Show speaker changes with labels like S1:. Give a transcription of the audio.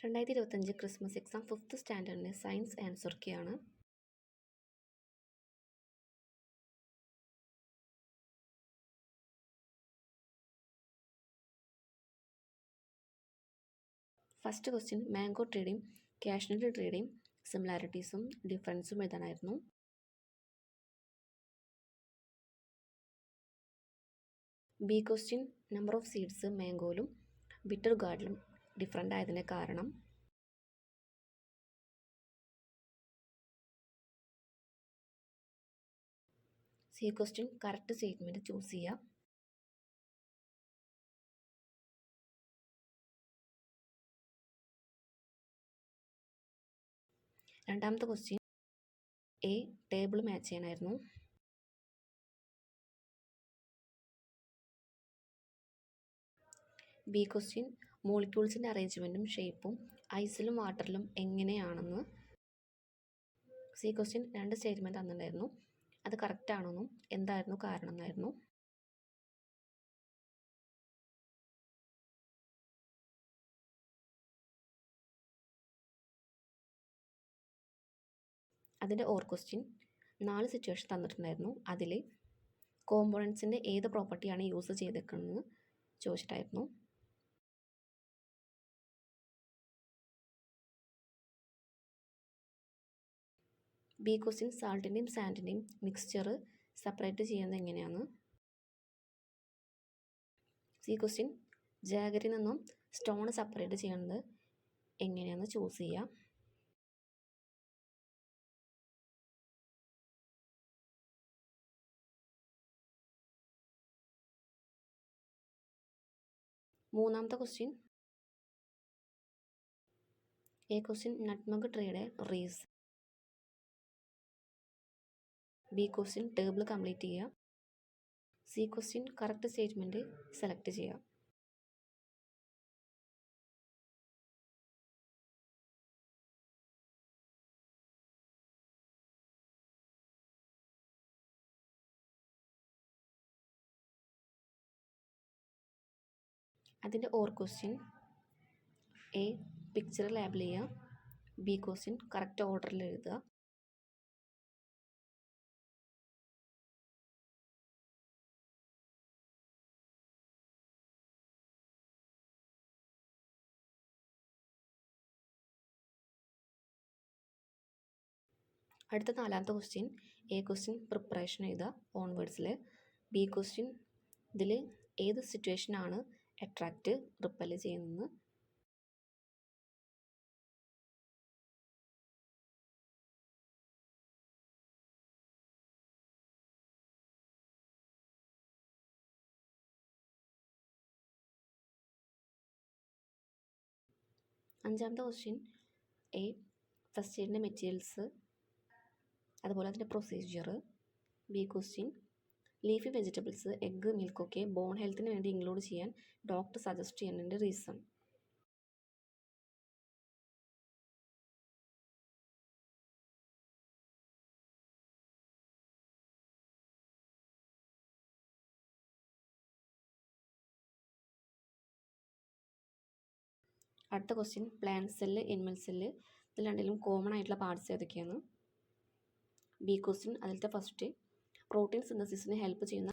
S1: 2025 Christmas exam 5th സ്റ്റാൻഡേർഡിൻ്റെ science answer കീയാണ്. First question mango ട്രീയുടെയും കാഷ്നട്ട് ട്രീയുടെയും സിമിലാരിറ്റീസും ഡിഫറൻസും എഴുതാനായിരുന്നു. B question number of seeds മാംഗോയിലും ബിറ്റർ ഗാർഡിലും ഡിഫറൻ്റ് ആയതിന് കാരണം. C question correct statement choose ചെയ്യുക. രണ്ടാമത്തെ ക്വസ്റ്റ്യൻ എ ടേബിൾ മാച്ച് ചെയ്യാനായിരുന്നു. ബി ക്വസ്റ്റ്യൻ മോളിക്യൂൾസിൻ്റെ അറേഞ്ച്മെൻറ്റും ഷേപ്പും ഐസിലും വാട്ടറിലും എങ്ങനെയാണെന്ന്. സി ക്വസ്റ്റ്യൻ രണ്ട് സ്റ്റേറ്റ്മെൻറ്റ് തന്നിട്ടുണ്ടായിരുന്നു, അത് കറക്റ്റ് ആണെന്നും എന്തായിരുന്നു കാരണം എന്നായിരുന്നു. അതിൻ്റെ ഓർ ക്വസ്റ്റ്യൻ 4 സിറ്റുവേഷൻ തന്നിട്ടുണ്ടായിരുന്നു. അതിൽ കോമ്പോണൻസിൻ്റെ ഏത് പ്രോപ്പർട്ടിയാണ് യൂസ് ചെയ്തേക്കുന്നത് ചോദിച്ചിട്ടായിരുന്നു. ബി ക്വസ്റ്റ്യൻ സാൾട്ടിൻ്റെയും സാൻഡിൻ്റെയും മിക്സ്ചർ സെപ്പറേറ്റ് ചെയ്യുന്നത് എങ്ങനെയാണ്. സി ക്വസ്റ്റ്യൻ ജാഗരിൽ നിന്നും സ്റ്റോൺ സെപ്പറേറ്റ് ചെയ്യുന്നത് എങ്ങനെയാണെന്ന് ചൂസ് ചെയ്യുക. മൂന്നാമത്തെ ക്വസ്റ്റ്യൻ എ ക്വസ്റ്റ്യൻ നട്ട്മഗ് ട്രീയുടെ റീസ്. ബി ക്വസ്റ്റ്യൻ ടേബിൾ കംപ്ലീറ്റ് ചെയ്യുക. C question correct statement select ചെയ്യുക. അതിൻ്റെ or question A picture label ചെയ്യുക. ബി ക്വസ്റ്റ്യൻ കറക്റ്റ് ഓർഡറിൽ എഴുതുക. അടുത്ത നാലാമത്തെ ക്വസ്റ്റ്യൻ എ ക്വസ്റ്റ്യൻ പ്രിപ്പറേഷൻ എഴുതുക ഓൺവേർഡ്സിൽ. ബി ക്വസ്റ്റ്യൻ ഇതിൽ ഏത് സിറ്റുവേഷനാണ് അട്രാക്റ്റ് റിപ്പൽ ചെയ്യുന്നത്. അഞ്ചാമത്തെ ക്വസ്റ്റ്യൻ എ ഫസ്റ്റ് എയ്ഡിൻ്റെ മെറ്റീരിയൽസ് അതുപോലെ അതിൻ്റെ procedure. B question leafy vegetables egg മിൽക്കൊക്കെ ബോൺ ഹെൽത്തിന് വേണ്ടി ഇൻക്ലൂഡ് ചെയ്യാൻ ഡോക്ടർ സജസ്റ്റ് ചെയ്യുന്നതിൻ്റെ റീസൺ. അടുത്ത question plant cell animal cell ഇതിൽ രണ്ടിലും കോമൺ ആയിട്ടുള്ള പാർട്സ് ഏതൊക്കെയാണ്. ബി ക്വസ്റ്റ്യൻ അതിലത്തെ ഫസ്റ്റ് പ്രോട്ടീൻ സിന്തസിസിന് ഹെൽപ്പ് ചെയ്യുന്ന